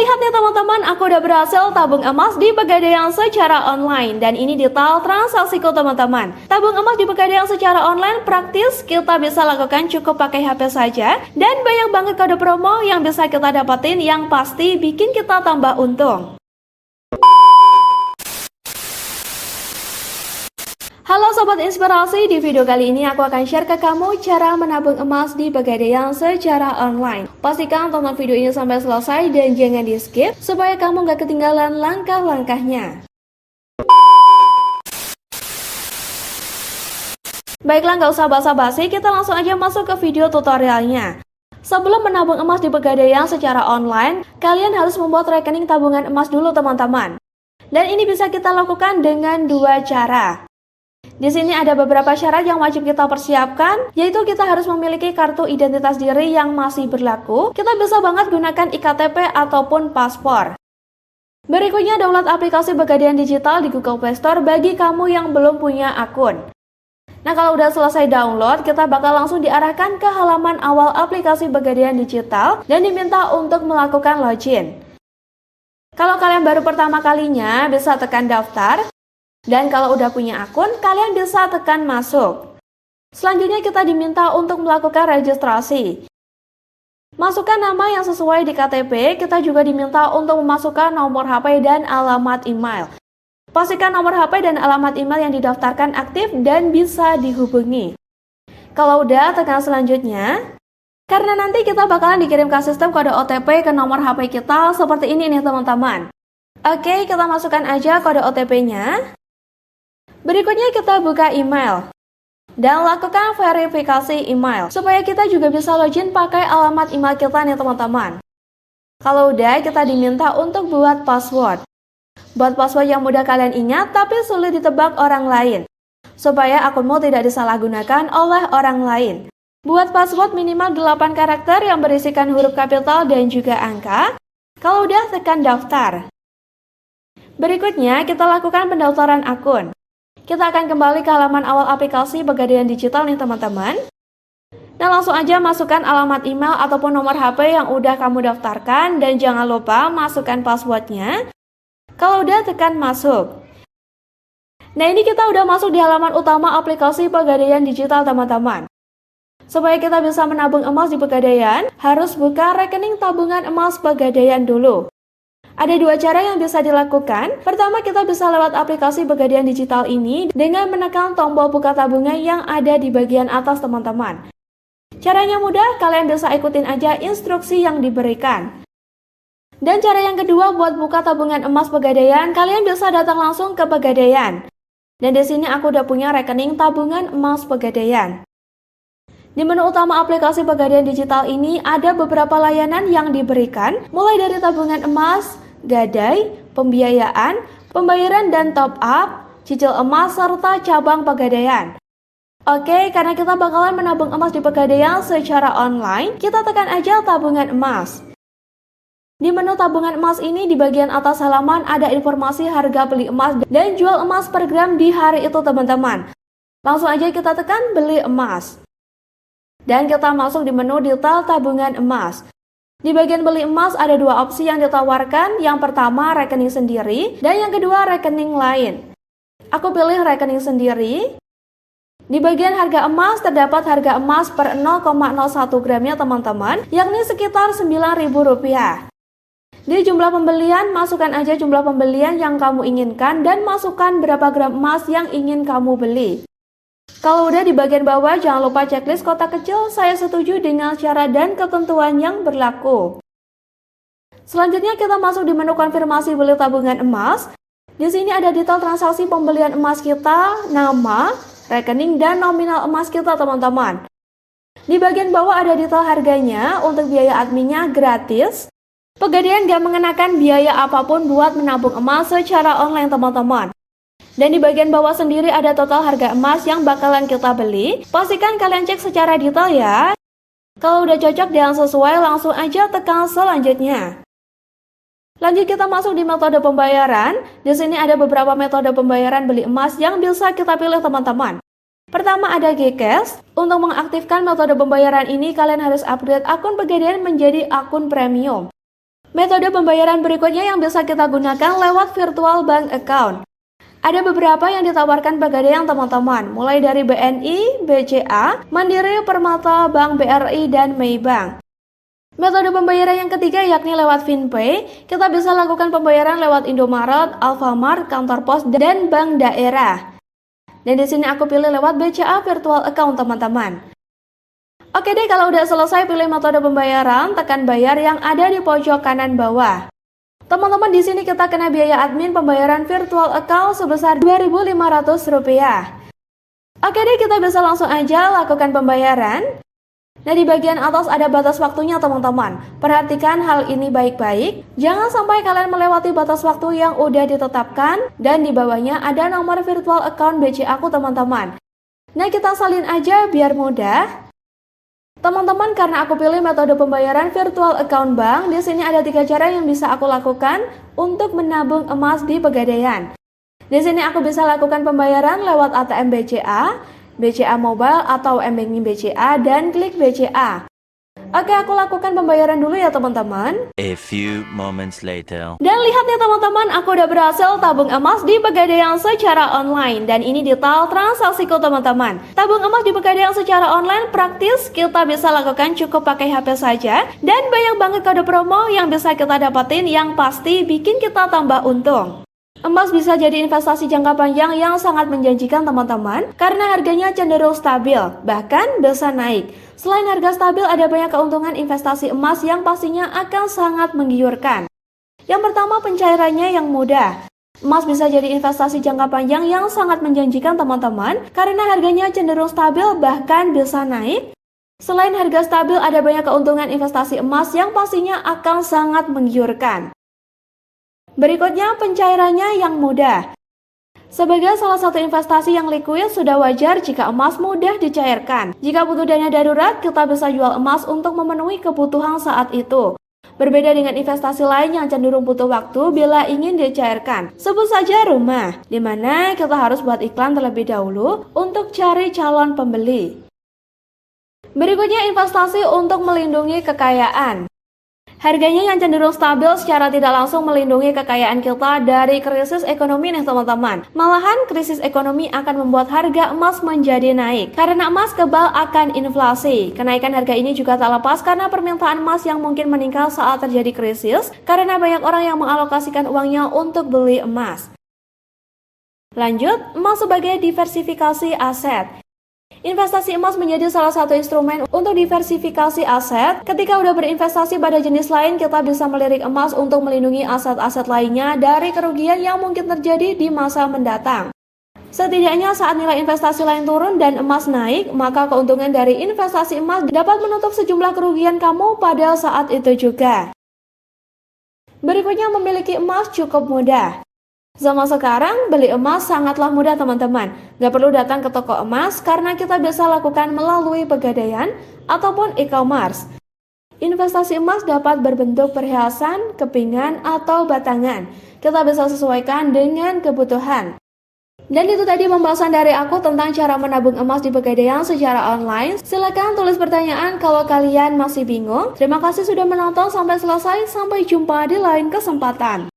Lihat nih teman-teman, aku udah berhasil tabung emas di Pegadaian secara online. Dan ini detail transaksiku teman-teman. Tabung emas di Pegadaian secara online praktis, kita bisa lakukan cukup pakai HP saja. Dan banyak banget kode promo yang bisa kita dapetin yang pasti bikin kita tambah untung. Halo Sobat Inspirasi, di video kali ini aku akan share ke kamu cara menabung emas di Pegadaian secara online. Pastikan tonton video ini sampai selesai dan jangan di skip supaya kamu gak ketinggalan langkah-langkahnya. Baiklah, gak usah basa-basi, kita langsung aja masuk ke video tutorialnya. Sebelum menabung emas di Pegadaian secara online, kalian harus membuat rekening tabungan emas dulu teman-teman. Dan ini bisa kita lakukan dengan dua cara. Di sini ada beberapa syarat yang wajib kita persiapkan, yaitu kita harus memiliki kartu identitas diri yang masih berlaku. Kita bisa banget gunakan iktp ataupun paspor. Berikutnya, download aplikasi Pegadaian Digital di Google Play Store bagi kamu yang belum punya akun. Nah, kalau udah selesai download, kita bakal langsung diarahkan ke halaman awal aplikasi Pegadaian Digital dan diminta untuk melakukan login. Kalau kalian baru pertama kalinya, bisa tekan daftar. Dan kalau udah punya akun, kalian bisa tekan masuk. Selanjutnya kita diminta untuk melakukan registrasi. Masukkan nama yang sesuai di KTP, kita juga diminta untuk memasukkan nomor HP dan alamat email. Pastikan nomor HP dan alamat email yang didaftarkan aktif dan bisa dihubungi. Kalau udah, tekan selanjutnya. Karena nanti kita bakalan dikirim ke sistem kode OTP ke nomor HP kita seperti ini nih teman-teman. Oke, kita masukkan aja kode OTP-nya. Berikutnya kita buka email dan lakukan verifikasi email supaya kita juga bisa login pakai alamat email kita nih teman-teman. Kalau udah, kita diminta untuk buat password. Buat password yang mudah kalian ingat tapi sulit ditebak orang lain, supaya akunmu tidak disalahgunakan oleh orang lain. Buat password minimal 8 karakter yang berisikan huruf kapital dan juga angka. Kalau udah, tekan daftar. Berikutnya kita lakukan pendaftaran akun. Kita akan kembali ke halaman awal aplikasi Pegadaian Digital nih teman-teman. Nah, langsung aja masukkan alamat email ataupun nomor HP yang udah kamu daftarkan dan jangan lupa masukkan passwordnya. Kalau udah, tekan masuk. Nah, ini kita udah masuk di halaman utama aplikasi Pegadaian Digital teman-teman. Supaya kita bisa menabung emas di Pegadaian, harus buka rekening tabungan emas Pegadaian dulu. Ada dua cara yang bisa dilakukan. Pertama, kita bisa lewat aplikasi Pegadaian Digital ini dengan menekan tombol buka tabungan yang ada di bagian atas teman-teman. Caranya mudah, kalian bisa ikutin aja instruksi yang diberikan. Dan cara yang kedua buat buka tabungan emas Pegadaian, kalian bisa datang langsung ke Pegadaian. Dan di sini aku udah punya rekening tabungan emas Pegadaian. Di menu utama aplikasi Pegadaian Digital ini ada beberapa layanan yang diberikan, mulai dari tabungan emas, gadai, pembiayaan, pembayaran dan top up, cicil emas, serta cabang Pegadaian. Oke, karena kita bakalan menabung emas di Pegadaian secara online, kita tekan aja tabungan emas. Di menu tabungan emas ini di bagian atas halaman ada informasi harga beli emas dan jual emas per gram di hari itu teman-teman. Langsung aja kita tekan beli emas. Dan kita masuk di menu detail tabungan emas. Di bagian beli emas ada dua opsi yang ditawarkan. Yang pertama rekening sendiri dan yang kedua rekening lain. Aku pilih rekening sendiri. Di bagian harga emas terdapat harga emas per 0,01 gramnya teman-teman, yakni sekitar Rp9.000. Di jumlah pembelian, masukkan aja jumlah pembelian yang kamu inginkan dan masukkan berapa gram emas yang ingin kamu beli. Kalau udah di bagian bawah, jangan lupa checklist kotak kecil saya setuju dengan syarat dan ketentuan yang berlaku. Selanjutnya kita masuk di menu konfirmasi beli tabungan emas. Di sini ada detail transaksi pembelian emas kita, nama, rekening, dan nominal emas kita teman-teman. Di bagian bawah ada detail harganya, untuk biaya adminnya gratis. Pegadaian gak mengenakan biaya apapun buat menabung emas secara online teman-teman. Dan di bagian bawah sendiri ada total harga emas yang bakalan kita beli. Pastikan kalian cek secara detail ya. Kalau udah cocok dan sesuai, langsung aja tekan selanjutnya. Lanjut kita masuk di metode pembayaran. Di sini ada beberapa metode pembayaran beli emas yang bisa kita pilih teman-teman. Pertama ada GCash. Untuk mengaktifkan metode pembayaran ini, kalian harus upgrade akun Pegadaian menjadi akun premium. Metode pembayaran berikutnya yang bisa kita gunakan lewat virtual bank account. Ada beberapa yang ditawarkan Pegadaian teman-teman, mulai dari BNI, BCA, Mandiri, Permata, Bank BRI, dan Maybank. Metode pembayaran yang ketiga yakni lewat FinPay. Kita bisa lakukan pembayaran lewat Indomaret, Alfamart, kantor pos, dan bank daerah. Dan di sini aku pilih lewat BCA Virtual Account teman-teman. Oke deh, kalau udah selesai pilih metode pembayaran, tekan bayar yang ada di pojok kanan bawah. Teman-teman, di sini kita kena biaya admin pembayaran virtual account sebesar Rp2.500. Oke deh, kita bisa langsung aja lakukan pembayaran. Nah, di bagian atas ada batas waktunya teman-teman. Perhatikan hal ini baik-baik. Jangan sampai kalian melewati batas waktu yang udah ditetapkan. Dan di bawahnya ada nomor virtual account BC aku teman-teman. Nah, kita salin aja biar mudah. Teman-teman, karena aku pilih metode pembayaran virtual account bank, di sini ada 3 cara yang bisa aku lakukan untuk menabung emas di Pegadaian. Di sini aku bisa lakukan pembayaran lewat ATM BCA, BCA Mobile atau M-Banking BCA, dan klik BCA. Oke, aku lakukan pembayaran dulu ya teman-teman. A few moments later. Dan lihat nih teman-teman, aku udah berhasil tabung emas di Pegadaian secara online. Dan ini detail transaksiku teman-teman. Tabung emas di Pegadaian secara online praktis, kita bisa lakukan cukup pakai HP saja. Dan banyak banget kode promo yang bisa kita dapetin yang pasti bikin kita tambah untung. Emas bisa jadi investasi jangka panjang yang sangat menjanjikan teman-teman karena harganya cenderung stabil, bahkan bisa naik. Selain harga stabil, ada banyak keuntungan investasi emas yang pastinya akan sangat menggiurkan. Yang pertama, pencairannya yang mudah. Emas bisa jadi investasi jangka panjang yang sangat menjanjikan teman-teman karena harganya cenderung stabil, bahkan bisa naik. Selain harga stabil, ada banyak keuntungan investasi emas yang pastinya akan sangat menggiurkan. Berikutnya, pencairannya yang mudah. Sebagai salah satu investasi yang liquid, sudah wajar jika emas mudah dicairkan. Jika butuh dana darurat, kita bisa jual emas untuk memenuhi kebutuhan saat itu. Berbeda dengan investasi lain yang cenderung butuh waktu bila ingin dicairkan. Sebut saja rumah, di mana kita harus buat iklan terlebih dahulu untuk cari calon pembeli. Berikutnya, investasi untuk melindungi kekayaan. Harganya yang cenderung stabil secara tidak langsung melindungi kekayaan kita dari krisis ekonomi nih teman-teman. Malahan krisis ekonomi akan membuat harga emas menjadi naik. Karena emas kebal akan inflasi. Kenaikan harga ini juga tak lepas karena permintaan emas yang mungkin meningkat saat terjadi krisis. Karena banyak orang yang mengalokasikan uangnya untuk beli emas. Lanjut, emas sebagai diversifikasi aset. Investasi emas menjadi salah satu instrumen untuk diversifikasi aset. Ketika udah berinvestasi pada jenis lain, kita bisa melirik emas untuk melindungi aset-aset lainnya dari kerugian yang mungkin terjadi di masa mendatang. Setidaknya saat nilai investasi lain turun dan emas naik, maka keuntungan dari investasi emas dapat menutup sejumlah kerugian kamu pada saat itu juga. Berikutnya, memiliki emas cukup mudah. Zaman sekarang, beli emas sangatlah mudah teman-teman. Gak perlu datang ke toko emas karena kita bisa lakukan melalui Pegadaian ataupun e-commerce. Investasi emas dapat berbentuk perhiasan, kepingan, atau batangan. Kita bisa sesuaikan dengan kebutuhan. Dan itu tadi pembahasan dari aku tentang cara menabung emas di Pegadaian secara online. Silahkan tulis pertanyaan kalau kalian masih bingung. Terima kasih sudah menonton sampai selesai. Sampai jumpa di lain kesempatan.